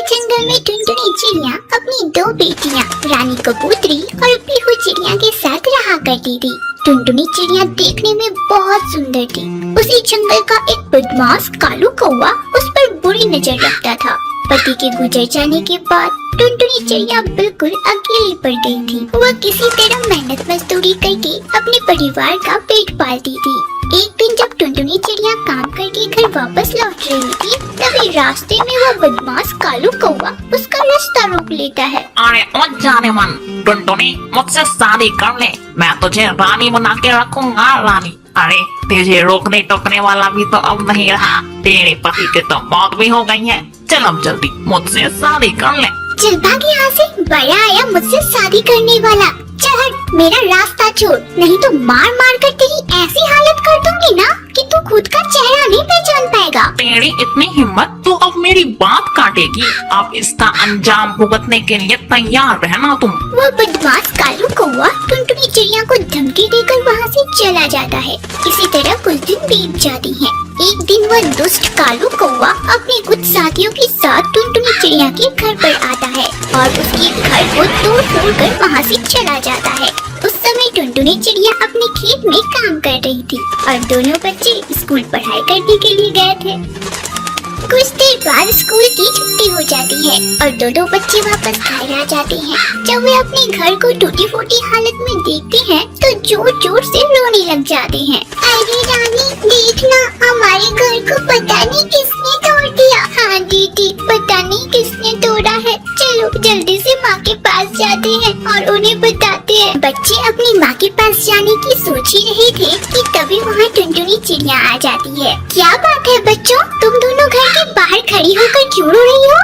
जंगल में टुनटुनी चिड़िया अपनी दो बेटियां रानी कबूतरी और पीहू चिड़िया के साथ रहा करती थी। टुनटुनी चिड़िया देखने में बहुत सुंदर थी। उसी जंगल का एक बदमाश कालू कौवा उस पर बुरी नजर रखता था। पति के गुजर जाने के बाद टुनटुनी चिड़िया बिल्कुल अकेली पड़ गई थी। वह किसी तरह मेहनत मजदूरी करके अपने परिवार का पेट पालती थी। एक दिन जब टुनटुनी चिड़िया काम करके घर वापस लौट रही थी, तभी रास्ते में वह बदमाश कालू कौवा उसका रास्ता रोक लेता है। अरे ओ जाने मन, टुनटुनी मुझसे शादी कर ले, मैं तुझे रानी बना के रखूंगा रानी। अरे तुझे रोकने टोकने वाला भी तो अब नहीं रहा, तेरे पति की तो मौत भी हो गई है। चल अब जल्दी मुझसे शादी कर ले। चल भाग यहाँ से, बड़ा आया मुझसे शादी करने वाला। चल हट, मेरा रास्ता छोड़, नहीं तो मार मार कर तेरी ऐसी हालत कर दूंगी ना कि तू खुद का चेहरा नहीं पहचान पाएगा। तेरी इतनी हिम्मत तो अब मेरी बात काटेगी। अब इसका अंजाम भुगतने के लिए तैयार रहना तुम। वह बदमाश कालू कौवा टुनटुनी चिड़िया को धमकी देकर वहाँ से चला जाता है। इसी तरह कुछ दिन बीत जाती हैं। एक दिन वह दुष्ट कालू कौवा अपने कुछ साथियों के साथ टुनटुनी चिड़िया के घर पर आता है और उसके घर को तोड़ कर वहाँ से चला जाता है। उस समय टुनटुनी चिड़िया अपने खेत में काम कर रही थी और दोनों बच्चे स्कूल पढ़ाई करने के लिए गए थे। कुछ देर बाद स्कूल की छुट्टी हो जाती है और दोनों बच्चे वापस घर आ जाते हैं। जब वे अपने घर को टूटी फूटी हालत में देखते हैं तो जोर जोर से रोने लग जाते हैं। अरे रानी देखना, हमारे घर को पता नहीं किसने तोड़ दिया। हाँ दीदी, पता नहीं किसने तोड़ा है। चलो जल्दी से माँ के पास जाते हैं और उन्हें बताते हैं। बच्चे अपनी माँ के पास जाने की सोच ही रहे थे कि तभी वहाँ टुनटुनी चिड़िया आ जाती है। क्या बात है बच्चों, तुम दोनों घर के बाहर खड़ी होकर क्यों रो रही हो?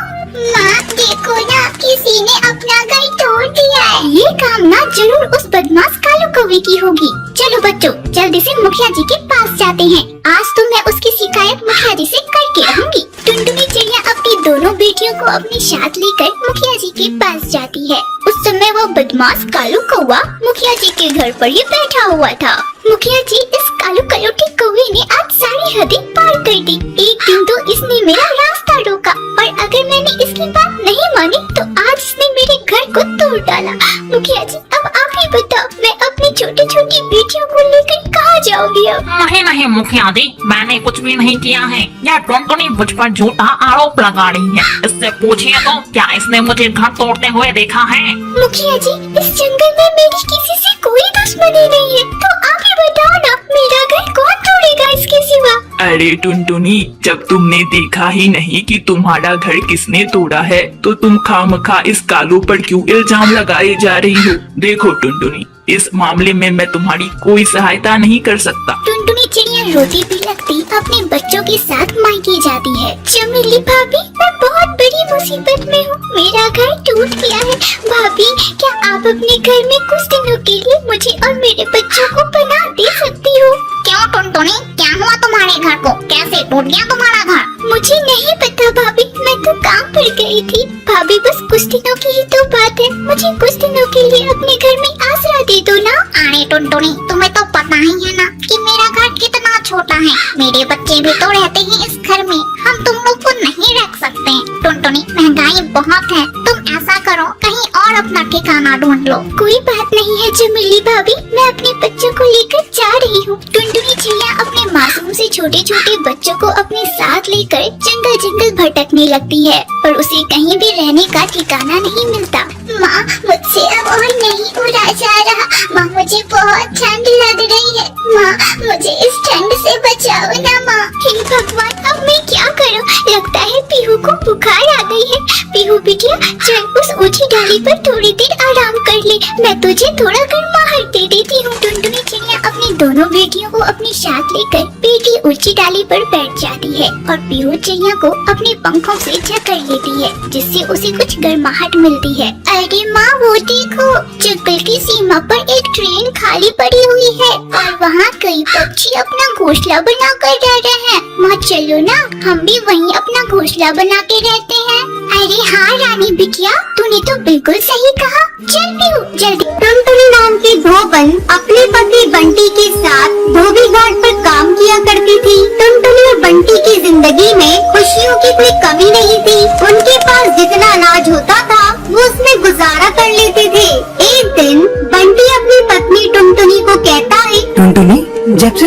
माँ देखो ना, किसी ने अपना घर तोड़ दिया है। ये काम ना जरूर उस बदमाश कालू कौवे की होगी। चलो बच्चों जल्दी से मुखिया जी के पास जाते हैं। आज तो मैं उसकी शिकायत मुखिया जी से करके रहूंगी। टुनटुनी चिड़िया अपनी दोनों बेटियों को अपने साथ लेकर मुखिया जी के पास जाती है। उस समय वो बदमाश कालू कौवा मुखिया जी के घर पर ही बैठा हुआ था। मुखिया जी, इस कालू कलौटी कौवे ने आज सारी हदें पार कर दी। एक दिन तो इसने मेरा रास्ता रोका और अगर मैंने इसकी बात नहीं मानी तो आज इसने मेरे घर को तोड़ डाला। मुखिया जी अब आप ही बताओ, मैं अपनी छोटी छोटी बेटियों को लेकर कहाँ जाऊंगी अब? नहीं नहीं मुखिया जी, मैंने कुछ भी नहीं किया है। यह टुनटुनी मुझ पर झूठा आरोप लगा रही है। इससे पूछिए तो क्या इसने मुझे घर तोड़ते हुए देखा है? मुखिया जी, इस जंगल में मेरी किसी से कोई दुश्मनी नहीं है, तो आप ही बताओ ना, मेरा घर कौन तोड़ेगा इसके सिवा? अरे टुनटुनी, जब तुमने देखा ही नहीं कि तुम्हारा घर किसने तोड़ा है तो तुम खामखा इस कालू पर क्यों इल्जाम लगाए जा रही हो? देखो टुनटुनी, इस मामले में मैं तुम्हारी कोई सहायता नहीं कर सकता। टुनटुनी चिड़िया रोती बिलखती अपने बच्चों के साथ मायके जाती है। चमेली भाभी, मैं बहुत बड़ी मुसीबत में हूँ, मेरा घर टूट गया है। भाभी, क्या आप अपने घर में कुछ दिनों के लिए मुझे और मेरे बच्चों को पनाह दे सकती हो? क्यों टुनटुनी, क्या हुआ तुम्हारे घर को? कैसे टूट गया तुम्हारा घर? मुझे नहीं पता भाभी, मैं तो काम पर गई थी। भाभी बस कुछ दिनों की ही तो बात है, मुझे कुछ दिनों के लिए अपने घर में आसरा दे दो ना। अरे टुनटुनी, तुम्हें तो पता ही है ना कि मेरा घर कितना छोटा है। मेरे बच्चे भी तो रहते हैं इस घर में, हम तुम लोग को नहीं रख सकते। टुनटुनी, महंगाई बहुत है, तुम ऐसा करो कहीं और अपना ठिकाना ढूंढ लो। कोई बात नहीं है चमेली भाभी, मैं अपने बच्चों को लेकर जा रही हूँ। टुनटुनी चिड़िया अपने मासूम से छोटे छोटे बच्चों को अपने साथ लेकर जंगल जंगल भटकने लगती है और उसे कहीं भी रहने का ठिकाना नहीं मिलता। माँ, मुझसे अब और नहीं उड़ा जा रहा। माँ, मुझे बहुत ठंड लग रही है। माँ, मुझे इस ठंड से बचाओ ना माँ। हे भगवान, अब मैं क्या करूँ? लगता है पीहू को बुखार आ गई है। पीहू बिटिया, चल उस ऊंची डाली पर थोड़ी देर आराम कर ले, मैं तुझे थोड़ा गर्माहट दे देती हूँ। टुनटुनी चिड़िया अपनी दोनों बेटियों को अपने साथ लेकर पेड़ की ऊंची डाली पर बैठ जाती है और पीहू चिड़िया को अपने पंखों से जकड़ लेती है, जिससे उसे कुछ गर्माहट मिलती है। अरे माँ, वो देखो, जंगल की सीमा पर एक ट्रेन खाली पड़ी हुई है और वहाँ कई पक्षी अपना घोंसला बना कर रह रहे हैं। माँ चलो ना, हम भी वहीं अपना घोंसला बना के रहते हैं। अरे हाँ रानी बिटिया, तूने तो बिल्कुल सही कहा। चल पीहू जल्दी। टुनटुनी नाम की धोबन अपने पति बंटी के साथ धोबी घाट पर काम किया करती थी। टुनटुनी और बंटी की जिंदगी में खुशियों की कोई कमी नहीं थी। उनके पास जितना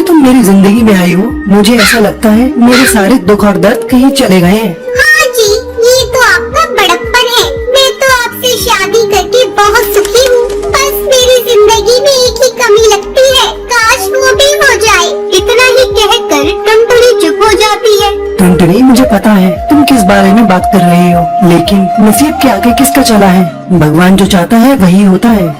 तुम मेरी जिंदगी में आई हो, मुझे ऐसा लगता है मेरे सारे दुख और दर्द कहीं चले गए हैं। हाँ जी, ये तो आपका बड़प्पन है। मैं तो आपसे शादी करके बहुत सुखी हूँ। बस मेरी जिंदगी में एक ही कमी लगती है, काश वो भी हो जाए। इतना ही कहकर टुनटुनी चुप हो जाती है। टुनटुनी, मुझे पता है तुम किस बारे में बात कर रही हो, लेकिन नसीब के आगे किसका चला है। भगवान जो चाहता है वही होता है।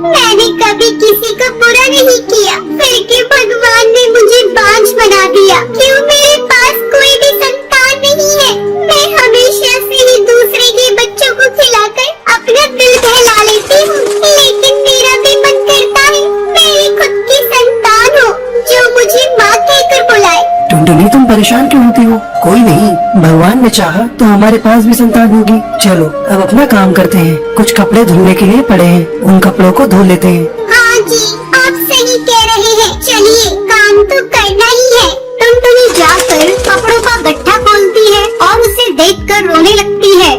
मैंने कभी किसी को बुरा नहीं किया, फिर क्यों भगवान ने मुझे बांझ बना दिया? क्यों मेरे पास कोई भी संतान नहीं है? मैं हमेशा से ही दूसरे के बच्चों को खिलाकर अपना दिल बहला लेती हूँ, लेकिन मेरा भी मन करता है मेरी खुद की संतान हो जो मुझे माँ कहकर बुलाए। टुनटुनी, तुम परेशान क्यों होती हो? कोई नहीं, भगवान ने चाहा तो हमारे पास भी संतान होगी। चलो अब अपना काम करते हैं। कुछ कपड़े धुलने के लिए पड़े हैं, उन कपड़ों को धो लेते हैं। हाँ जी, आप सही कह रहे हैं। चलिए, काम तो करना ही है। टुनटुनी जाकर कपड़ों का गट्ठा खोलती है और उसे देखकर रोने लगती है।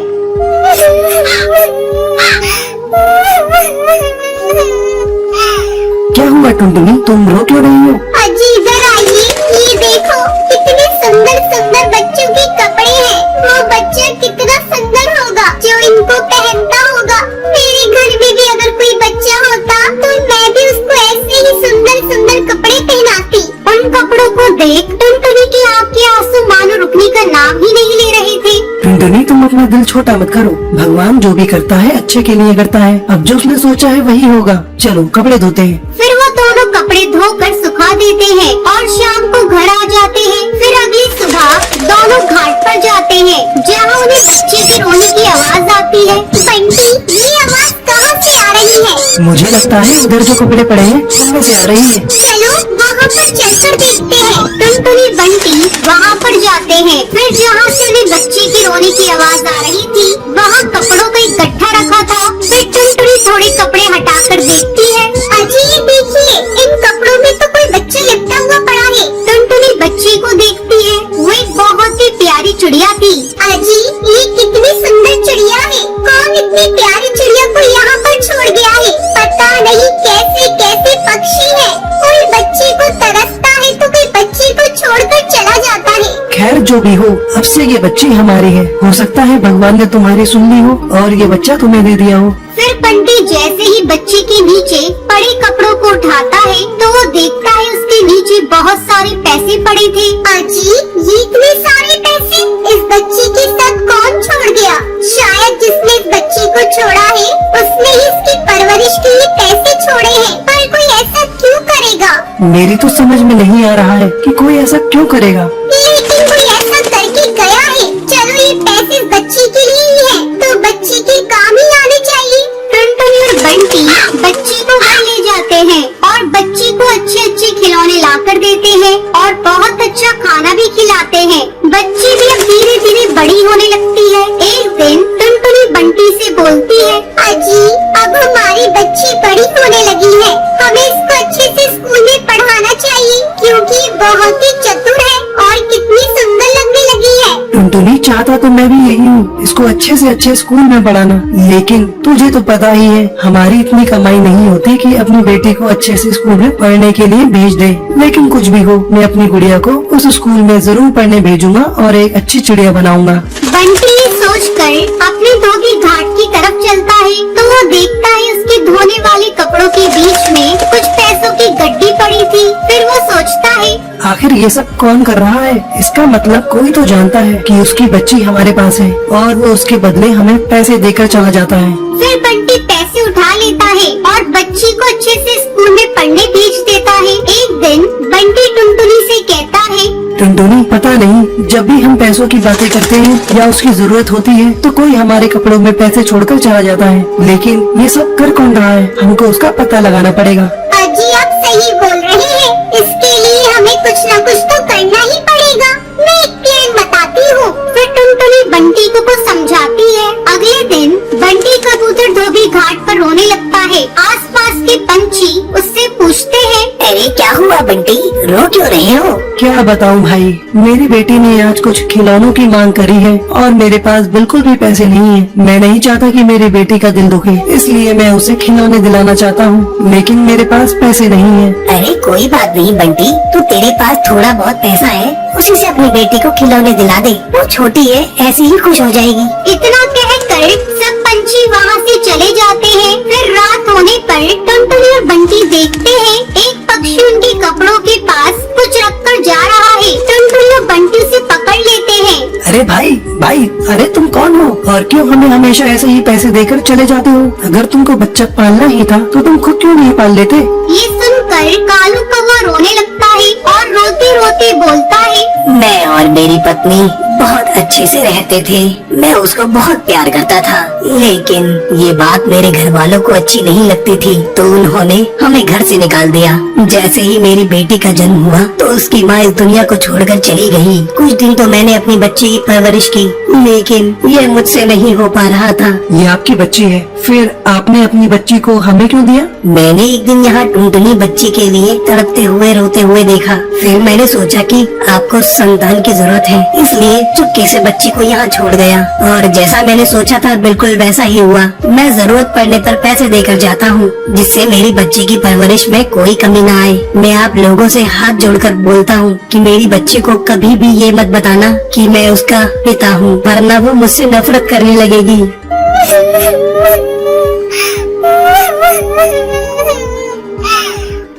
क्या हुआ टुनटुनी, तुम रो क्यों रही हो? अजी इधर आइए, ये देखो कितने सुंदर सुंदर बच्चों के कपड़े हैं। वो बच्चा कितना सुंदर होगा जो इनको पहनता होगा। मेरे घर में भी अगर कोई बच्चा होता तो मैं भी उसको ऐसे ही सुंदर सुंदर कपड़े पहनाती। उन कपड़ों को देख टुनटुनी के आँख के आंसू मानो रुकने का नाम ही नहीं ले रहे थे। टुनटुनी, तुम अपना दिल छोटा मत करो। भगवान जो भी करता है अच्छे के लिए करता है। अब जो उसने सोचा है वही होगा। चलो कपड़े धोते हैं। फिर वो दोनों कपड़े धोकर सुखा देते हैं और शाम को घर आ जाते हैं। फिर अगली सुबह दोनों घाट पर जाते हैं, जहाँ उन्हें बच्चे के रोने की आवाज आती है। बंटी, ये आवाज कहाँ से आ रही है? मुझे लगता है उधर जो कपड़े पड़े हैं उनमें से आ रही है। चलो वहाँ पर चलकर देखते हैं। टुनटुनी बंटी वहाँ पर जाते हैं। फिर जहाँ से उन्हें बच्चे की रोने की आवाज आ रही थी, वहाँ कपड़ों का एक गट्ठा रखा था। फिर टुनटुनी थोड़े कपड़े हटाकर देखती है। अजी ये देखिए, इन कपड़ों में तो कोई बच्चा लिपटा हुआ पड़ा है। टुनटुनी बच्चे को देखती है, वो एक बहुत ही प्यारी चिड़िया थी। अजी ये कितनी सुंदर चिड़िया है। कौन इतनी प्यारी चिड़िया को यहाँ पर छोड़ गया है? पता नहीं कैसे कैसे पक्षी है। कोई बच्चे को तरसता है तो कोई बच्चे को छोड़कर चला जाता है। खैर जो भी हो, अब से ये बच्ची हमारी है। हो सकता है भगवान ने तुम्हारी सुन ली हो और ये बच्चा तुम्हें दे दिया हो। फिर बंटी जैसे ही बच्चे के नीचे पड़े कपड़ों को उठाता है तो वो देखता है उसके नीचे बहुत सारे पैसे पड़े थे। अजी ये इतने सारे पैसे इस बच्ची के साथ कौन छोड़ गया? शायद जिसने इस बच्ची को छोड़ा है उसने ही इसकी परवरिश के लिए पैसे छोड़े हैं। पर कोई ऐसा क्यों करेगा? मेरी तो समझ में नहीं आ रहा है कि कोई ऐसा क्यों करेगा। लेकिन कोई ऐसा करके गया है। चलो ये पैसे इस बच्ची के लिए ही है, तो बच्ची के काम ही आने चाहिए। टुनटुनी और बंटी बच्ची को घर ले जाते हैं और बच्ची को अच्छे अच्छे खिलौने लाकर देते हैं और बहुत अच्छा खाना भी खिलाते हैं। बच्ची भी अब धीरे धीरे बड़ी होने लगती है। एक दिन टुनटुनी बंटी से बोलती है, अजी अब हमारी बच्ची बड़ी होने लगी है, हमें इसको अच्छे से स्कूल में पढ़ाना चाहिए क्योंकि बहुत ही चतुर है और कितनी सुंदर लगने लगी है। टुनटुनी, चाहता तो मैं भी यही हूँ, इसको अच्छे से अच्छे स्कूल में पढ़ाना। लेकिन तुझे तो पता ही है हमारी इतनी कमाई नहीं होती कि अपनी बेटी को अच्छे से स्कूल में पढ़ने के लिए भेज दे। लेकिन कुछ भी हो, मैं अपनी गुड़िया को उस स्कूल में जरूर पढ़ने भेजूंगा और एक अच्छी चिड़िया बनाऊंगा। बंटी ये सोचकर अपने धोबी घाट की तरफ चलता है तो वो देखता है उसके धोने वाले कपड़ों के बीच में कुछ पैसों की गड्डी पड़ी थी। फिर वो सोचता है, आखिर ये सब कौन कर रहा है? इसका मतलब कोई तो जानता है कि उसकी बच्ची हमारे पास है और वो उसके बदले हमें पैसे देकर चला जाता है। फिर बंटी पैसे उठा लेता है और बच्ची को अच्छे से स्कूल में पढ़ने भेज देता है। एक दिन बंटी टुनटुनी से कहता है, टुनटुनी, पता नहीं जब भी हम पैसों की बातें करते हैं या उसकी जरूरत होती है तो कोई हमारे कपड़ों में पैसे छोड़कर चला जाता है। लेकिन ये सब कर कौन रहा है? हमको उसका पता लगाना पड़ेगा। अजी आप सही बोल रहे हैं, इसके लिए हमें कुछ न कुछ तो करना ही पड़ेगा। मैं एक प्लान बताती हूँ। फिर टुनटुनी बंटी को कुछ समझाती है। अगले दिन बंटी कबूतर धोबी घाट पर रोने लगता है। आसपास के पंछी उससे पूछते हैं, अरे अरे क्या हुआ बंटी, रो क्यों रहे हो? क्या बताऊं भाई, मेरी बेटी ने आज कुछ खिलौनों की मांग करी है और मेरे पास बिल्कुल भी पैसे नहीं है। मैं नहीं चाहता कि मेरी बेटी का दिल दुखे, इसलिए मैं उसे खिलौने दिलाना चाहता हूँ, लेकिन मेरे पास पैसे नहीं है। अरे कोई बात नहीं बंटी, तो तेरे पास थोड़ा बहुत पैसा है, उसी से अपनी बेटी को खिलौने दिला दे। वो छोटी है, ऐसे ही खुश हो जाएगी। इतना कहकर सब पंछी वहाँ से चले जाते हैं। फिर रात होने पर टुनटुनी और बंटी देखते हैं एक पक्षी उनके कपड़ों के पास कुछ रखकर जा रहा है। टुनटुनी और बंटी उसे पकड़ लेते हैं। अरे भाई भाई, अरे तुम कौन हो और क्यों हमें हमेशा ऐसे ही पैसे देकर चले जाते हो? अगर तुमको बच्चा पालना ही था तो तुम खुद क्यों नहीं पाल लेते? ये सुनकर कालू कौवा रोने लगता है और रोते रोते बोलता है, मैं और मेरी पत्नी बहुत अच्छे से रहते थे। मैं उसको बहुत प्यार करता था, लेकिन ये बात मेरे घर वालों को अच्छी नहीं लगती थी, तो उन्होंने हमें घर से निकाल दिया। जैसे ही मेरी बेटी का जन्म हुआ तो उसकी माँ इस दुनिया को छोड़कर चली गई। कुछ दिन तो मैंने अपनी बच्ची की परवरिश की, लेकिन ये मुझसे नहीं हो पा रहा था। ये आपकी बच्ची है, फिर आपने अपनी बच्ची को हमें क्यों दिया? मैंने एक दिन यहाँ टुनटुनी बच्ची के लिए तड़पते हुए रोते हुए देखा। फिर मैंने सोचा कि आपको संतान की जरूरत है, इसलिए चुपके से बच्ची को यहाँ छोड़ गया। और जैसा मैंने सोचा था बिल्कुल वैसा ही हुआ। मैं जरूरत पड़ने पर पैसे देकर जाता हूँ, जिससे मेरी बच्ची की परवरिश में कोई कमी न आए। मैं आप लोगों से हाथ जोड़कर बोलता हूँ कि मेरी बच्ची को कभी भी ये मत बताना कि मैं उसका पिता हूँ, वरना वो मुझसे नफरत करने लगेगी।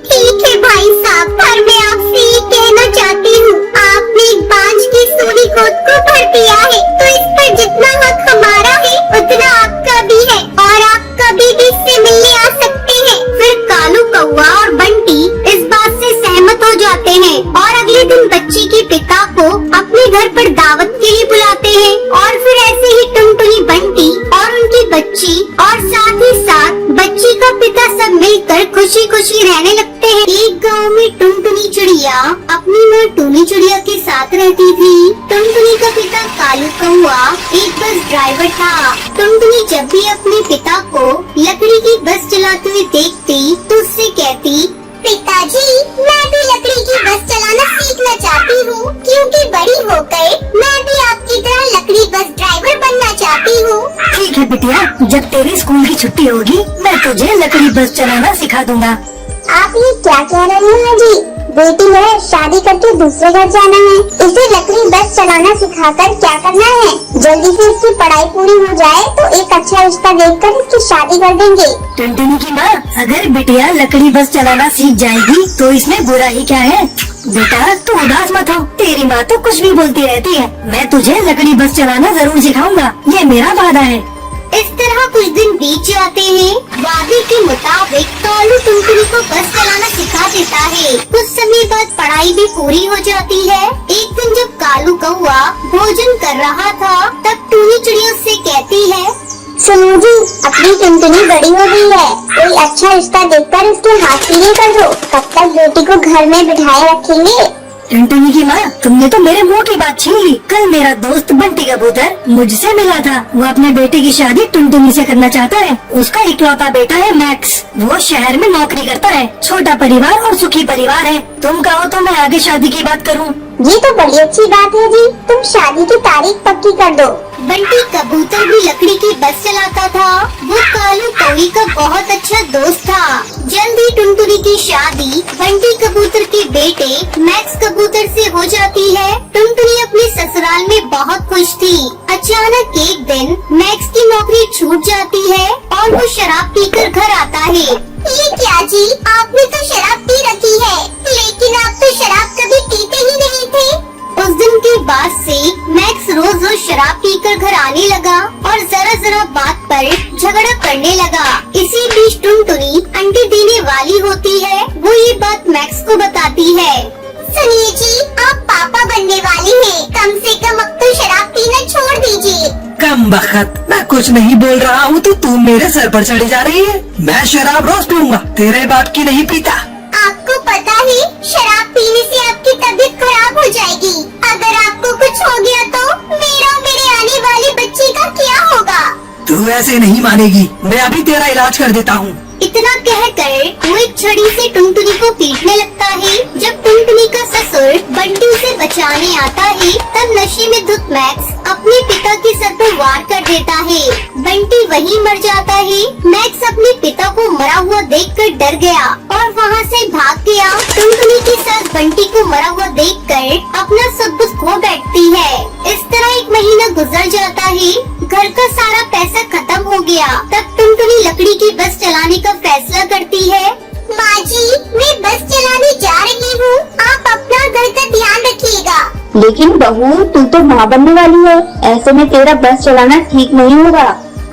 ठीक है भाई साहब, पर मैं आपसे ये कहना चाहती हूँ, आपने एक बांझ की सूरी गोद को भर दिया है, तो इस पर जितना हक हमारा है उतना आपका भी है, और आप कभी भी इससे मिलने आ सकते हैं। फिर कालू कौवा और बंटी इस बात से सहमत हो जाते हैं और अगले दिन बच्ची के पिता को अपने घर पर दावत के लिए बुलाते हैं। और फिर ऐसे ही टुनटुनी, बंटी और उनकी बच्ची और साथ ही साथ बच्ची का पिता सब मिलकर खुशी खुशी रहने लगते हैं। एक गांव में टुनटुनी चिड़िया अपनी माँ टूनी चिड़िया के साथ रहती थी। टुनटुनी का पिता कालू कौवा एक बस ड्राइवर था। टुनटुनी जब भी अपने पिता को लकड़ी की बस चलाते हुए देखती तो उससे कहती, पिताजी मैं भी लकड़ी की बस चलाना सीखना चाहती हूँ, क्योंकि बड़ी होकर मैं भी आपकी तरह लकड़ी बस ड्राइवर बनना चाहती हूँ। ठीक है बिटिया, जब तेरी स्कूल की छुट्टी होगी मैं तुझे लकड़ी बस चलाना सिखा दूंगा। आप ये क्या कह रहे हैं जी? बेटी है, शादी करके दूसरे घर जाना है, इसे लकड़ी बस चलाना सिखाकर क्या करना है? जल्दी से इसकी पढ़ाई पूरी हो जाए तो एक अच्छा रिश्ता देखकर इसकी शादी कर देंगे। टुनटुनी की माँ, अगर बिटिया लकड़ी बस चलाना सीख जाएगी तो इसमें बुरा ही क्या है? बेटा तू उदास मत हो, तेरी माँ तो कुछ भी बोलती रहती है। मैं तुझे लकड़ी बस चलाना जरूर सिखाऊंगा, ये मेरा वादा है। इस तरह कुछ दिन बीत जाते हैं। वादे के मुताबिक कालू टुनटुनी को बस चलाना सिखा देता है। कुछ समय बाद पढ़ाई भी पूरी हो जाती है। एक दिन जब कालू कौवा भोजन कर रहा था, तब टूनी चिड़िया उससे कहती है, सुनो जी, अपनी टुनटुनी बड़ी हो गई है, कोई अच्छा रिश्ता देखकर उसके हाथ पीले कर दो, कब तक बेटी को घर में बिठाए रखेंगे? टुनटुनी की माँ, तुमने तो मेरे मुंह की बात छीन ली। कल मेरा दोस्त बंटी कबूतर मुझसे मिला था। वो अपने बेटे की शादी टुनटुनी से करना चाहता है। उसका इकलौता बेटा है मैक्स, वो शहर में नौकरी करता है। छोटा परिवार और सुखी परिवार है। तुम कहो तो मैं आगे शादी की बात करूँ? ये तो बड़ी अच्छी बात है जी, तुम शादी की तारीख पक्की कर दो। बंटी कबूतर भी लकड़ी की बस चलाता था। वो कालू कौवी का बहुत अच्छा दोस्त था। जल्द ही टुनटुनी की शादी बंटी कबूतर के बेटे मैक्स कबूतर से हो जाती है। टुनटुनी अपने ससुराल में बहुत खुश थी। अचानक एक दिन मैक्स की नौकरी छूट जाती है और वो शराब पीकर घर आता है। ये क्या जी, आपने तो शराब पी रखी है, लेकिन आप तो शराब कभी पीते ही नहीं थे। उस दिन के बाद से मैक्स रोज रोज शराब पीकर घर आने लगा और जरा जरा बात पर झगड़ा करने लगा। इसी बीच टुनटुनी अंडे देने वाली होती है। वो ये बात मैक्स को बताती है। सुनिए जी, आप पापा बनने वाली हैं, कम से कम अब तो शराब पीना छोड़ दीजिए। कम बखत, मैं कुछ नहीं बोल रहा हूँ तो तू मेरे सर पर चढ़ी जा रही है। मैं शराब रोज पीऊंगा, तेरे बाप की नहीं पीता। आपको पता है शराब पीने से आपकी तबीयत खराब हो जाएगी। अगर आपको कुछ हो गया तो मेरा और मेरे आने वाले बच्चे का क्या होगा? तू ऐसे नहीं मानेगी, मैं अभी तेरा इलाज कर देता हूँ। इतना कहकर वो एक छड़ी से टुनटुनी को पीटने लगता देता है। बंटी वहीं मर जाता है। मैक्स अपने पिता को मरा हुआ देखकर डर गया और वहाँ से भाग गया। टुनटुनी की सास बंटी को मरा हुआ देखकर अपना सब कुछ खो बैठती है। इस तरह 1 महीना गुजर जाता है। घर का सारा पैसा खत्म हो गया। तब टुनटुनी लकड़ी की बस चलाने का फैसला करती है। माँ जी, मैं बस चलाने जा रही हूँ। आप अपना घर का ध्यान रखिएगा। लेकिन बहू, तू तो माँ बनने वाली है, ऐसे में तेरा बस चलाना ठीक नहीं होगा।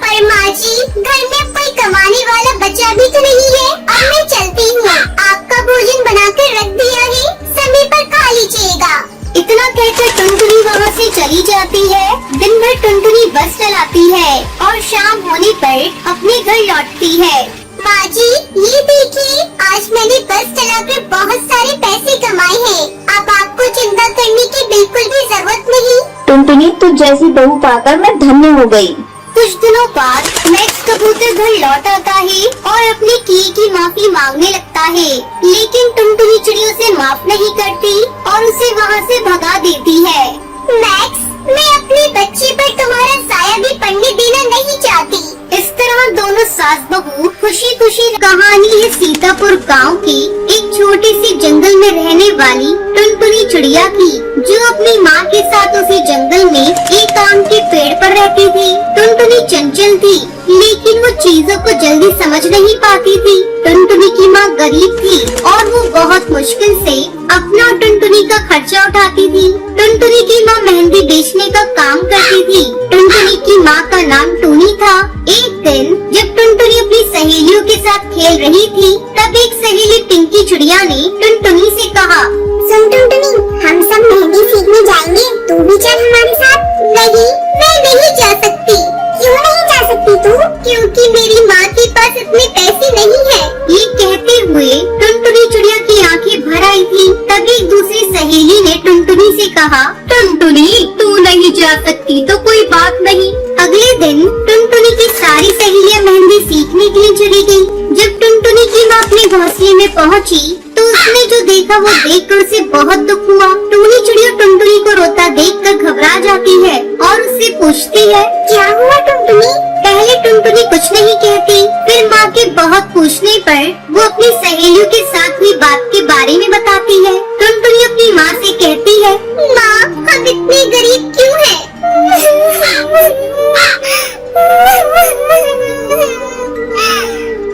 पर माँ जी, घर में कोई कमाने वाला बच्चा भी तो नहीं है। अब मैं चलती हूँ। आपका भोजन बनाकर रख दिया है, समय पर खा लीजिएगा। इतना कहकर टुनटुनी वहाँ से चली जाती है। दिन भर टुनटुनी बस चलाती है और शाम होने पर अपने घर लौटती है। माँ जी, ये देखिए, आज मैंने बस चलाकर बहुत सारे पैसे कमाए हैं। अब आपको चिंता करने की बिल्कुल भी जरूरत नहीं। टुनटुनी, तू जैसी बहू पाकर मैं धन्य हो गई। कुछ दिनों बाद मैक्स कबूतर घर लौट आता है और अपने किए की माफी मांगने लगता है, लेकिन टुनटुनी चिड़िया उसे माफ नहीं करती और उसे वहाँ से भगा देती है। मैक्स, मैं अपने बच्चे पर तुम्हारा साया भी पड़ने देना नहीं चाहती। इस तरह दोनों सास बहू खुशी खुशी। कहानी है सीतापुर गांव की एक छोटे से जंगल में रहने वाली टुनटुनी चिड़िया की, जो अपनी माँ के साथ उसी जंगल में एक आम के पेड़ पर रहती थी। टुनटुनी चंचल थी, लेकिन वो चीजों को जल्दी समझ नहीं पाती थी। टुनटुनी की माँ गरीब थी और वो बहुत मुश्किल से अपना टुनटुनी का खर्चा उठाती थी। टुनटुनी की माँ मेहंदी बेचने का काम करती थी। टुनटुनी की माँ का नाम टूनी था। एक दिन जब टुनटुनी अपनी सहेलियों के साथ खेल रही थी, तब एक सहेली पिंकी चिड़िया ने टुनटुनी से कहा, सुन टुनटुनी, हम सब मेहंदी सीखने जाएंगे, तू भी चल हमारे साथ। नहीं, मैं नहीं जा सकती। क्यों नहीं जा सकती तू? क्योंकि मेरी माँ के पास इतने पैसे नहीं है। ये कहते हुए टुनटुनी चिड़िया की आंखें भर आई थी। तभी दूसरी सहेली ने टुनटुनी से कहा, टुनटुनी, तू नहीं जा सकती तो कोई बात नहीं। अगले दिन टुनटुनी की सारी सहेलियां मेहंदी सीखने के लिए चली गयी। जब टुनटुनी की माँ अपने घोंसले में पहुँची तो उसने जो देखा वो देखकर उसे बहुत दुख हुआ। टूनी चिड़िया टुनटुनी को रोता देखकर घबरा जाती है और उससे पूछती है, क्या हुआ टुनटुनी? पहले टुनटुनी कुछ नहीं कहती, फिर माँ के बहुत पूछने पर वो अपनी सहेलियों के साथ हुई बात के बारे में बताती है। टुनटुनी अपनी माँ से कहती है, माँ, हम इतने गरीब क्यों हैं?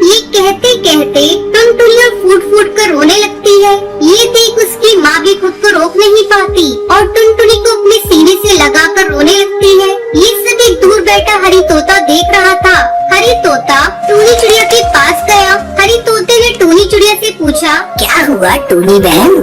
ये कहते कहते टुनटुनिया फूट फूट कर रोने लगती है। ये देख उसकी माँ भी खुद को रोक नहीं पाती और टुनटुनी को अपने सीने से लगाकर रोने लगती है। ये सब एक दूर बैठा हरी तोता देख रहा था। हरी तोता टूनी चिड़िया के पास गया। हरी तोते ने टूनी चिड़िया से पूछा, क्या हुआ टूनी बहन?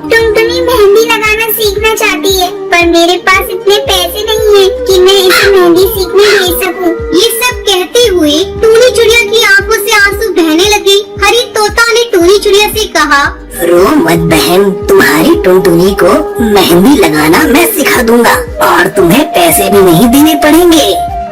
टुनटुनी मेहंदी लगाना सीखना चाहती है, पर मेरे पास इतने पैसे नहीं है कि मैं इसे मेहंदी सीखने भेज सकूं। ये सब कहते हुए टूनी चिड़िया की आंखों से आंसू बहने लगे। हरी तोता ने टूनी चिड़िया से कहा, रो मत बहन, तुम्हारी टुनटुनी को मेहंदी लगाना मैं सिखा दूंगा और तुम्हें पैसे भी नहीं देने पड़ेंगे।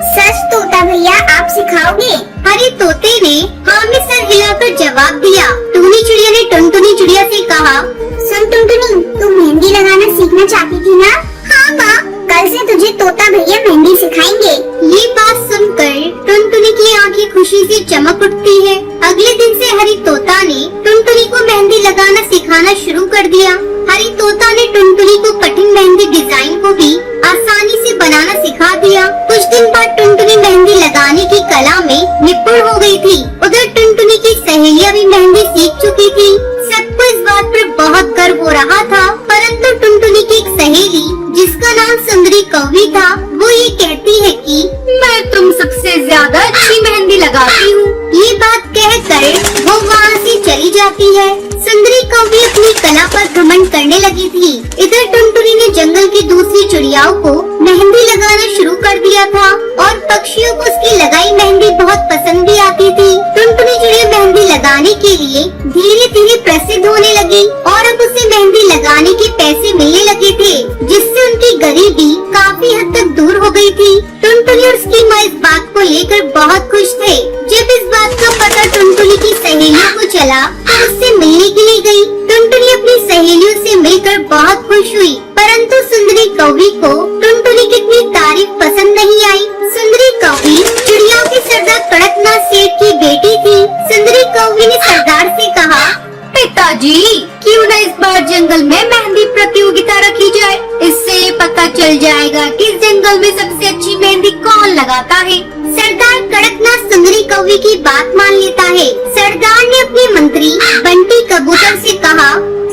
सच तोता भैया, आप सिखाओगे? हरी तोते ने हाँ में सर हिलाकर जवाब दिया। टूनी चिड़िया ने टुनटुनी चिड़िया से कहा, सुन टुनटुनी, तुम मेहंदी लगाना सीखना चाहती थी ना? हाँ माँ, कल से तुझे तोता भैया मेहंदी सिखाएंगे। ये बात सुनकर टुनटुनी की आंखें खुशी से चमक उठती है। अगले दिन से हरी तोता ने टुनटुनी को मेहंदी लगाना सिखाना शुरू कर दिया। हरी तोता ने टुनटुनी को कठिन मेहंदी डिजाइन को भी आसानी से बनाना सिखा दिया। कुछ दिन बाद टुनटुनी मेहंदी लगाने की कला में निपुण हो गई थी। उधर टुनटुनी की सहेलियां भी मेहंदी सीख चुकी थी। सबको इस बात पर बहुत गर्व हो रहा था, परंतु टुनटुनी की एक सहेली जिसका नाम सुंदरी कौवी था, वो ये कहती है कि मैं तुम सबसे ज्यादा अच्छी मेहंदी लगाती हूँ। ये बात कहकर वो वहाँ से चली जाती है। सुंदरी कौवी अपनी कला पर घमंड करने लगी थी। इधर टुनटुनी ने जंगल की दूसरी चिड़ियाओं को मेहंदी लगाना शुरू कर दिया था और पक्षियों को उसकी लगाई मेहंदी बहुत पसंद भी आती थी। टुनटुनी चिड़िया मेहंदी लगाने के लिए धीरे धीरे प्रसिद्ध होने लगी और अब उसे मेहंदी लगाने के पैसे मिलने लगे थे, जिससे उनकी गरीबी काफी हद तक दूर हो गई थी। टुनटुनी और उसकी माँ इस बात को लेकर बहुत खुश थे। जब इस बात का पता टुनटुनी की सहेलियों को चला तो उससे मिलने के लिए गई। टुनटुनी अपनी सहेलियों से मिलकर बहुत खुश हुई, परंतु सुंदरी कौवी को टुनटुनी की इतनी तारीफ पसंद नहीं आई। सुंदरी कौवी चिड़ियाओं के सरदार कड़कनाथ सेठ की बेटी थी। सुंदरी कौवी ने सरदार से कहा, पिताजी क्यों न इस बार जंगल में मेहंदी प्रतियोगिता रखी जाए। इससे पता चल जाएगा कि इस जंगल में सबसे अच्छी मेहंदी कौन लगाता है। सरदार कड़कनाथ सुंदरी कौवी की बात मान लेता है। सरदार ने अपने मंत्री बंटी कबूतर से कहा,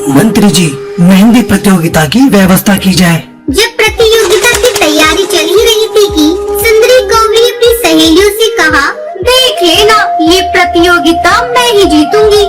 मंत्री जी, मेहंदी प्रतियोगिता की व्यवस्था की जाए। जब प्रतियोगिता की तैयारी चल ही रही थी कि सुंदरी कौवी ने अपनी सहेलियों से कहा, देख लेना, ये प्रतियोगिता मैं ही जीतूंगी।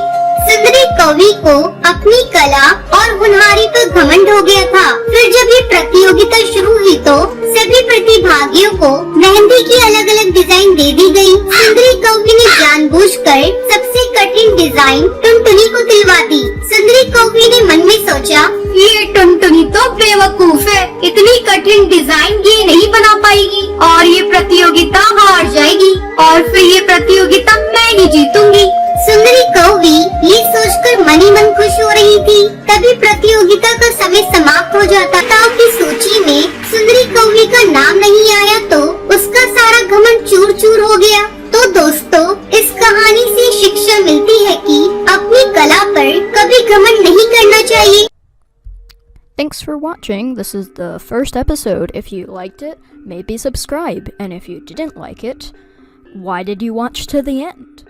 सुंदरी कौवी को अपनी कला और होनहारी पर घमंड हो गया था। फिर जब ये प्रतियोगिता शुरू हुई तो सभी प्रतिभागियों को मेहंदी की अलग अलग डिजाइन दे दी गई। सुंदरी कौवी ने जानबूझकर सबसे कठिन डिजाइन टुनटुनी को दिलवा दी। सुंदरी कौवी ने मन में सोचा, ये टुनटुनी तो बेवकूफ है, इतनी कठिन डिजाइन ये नहीं बना पाएगी और ये प्रतियोगिता हार जाएगी और फिर ये प्रतियोगिता मैं ही जीतूंगी। सुंदरी कौवी ये सोचकर मन ही मन खुश हो रही थी। तभी प्रतियोगिता का समय समाप्त हो जाता था। उसकी सूची में सुंदरी कौवी का नाम नहीं आया तो उसका सारा घमंड चूर चूर हो गया। तो दोस्तों, इस कहानी से शिक्षा मिलती है कि अपनी कला पर कभी घमंड नहीं करना चाहिए। Thanks for watching. This is the first episode. If you liked it, maybe subscribe. And if you didn't like it, why did you watch to the end?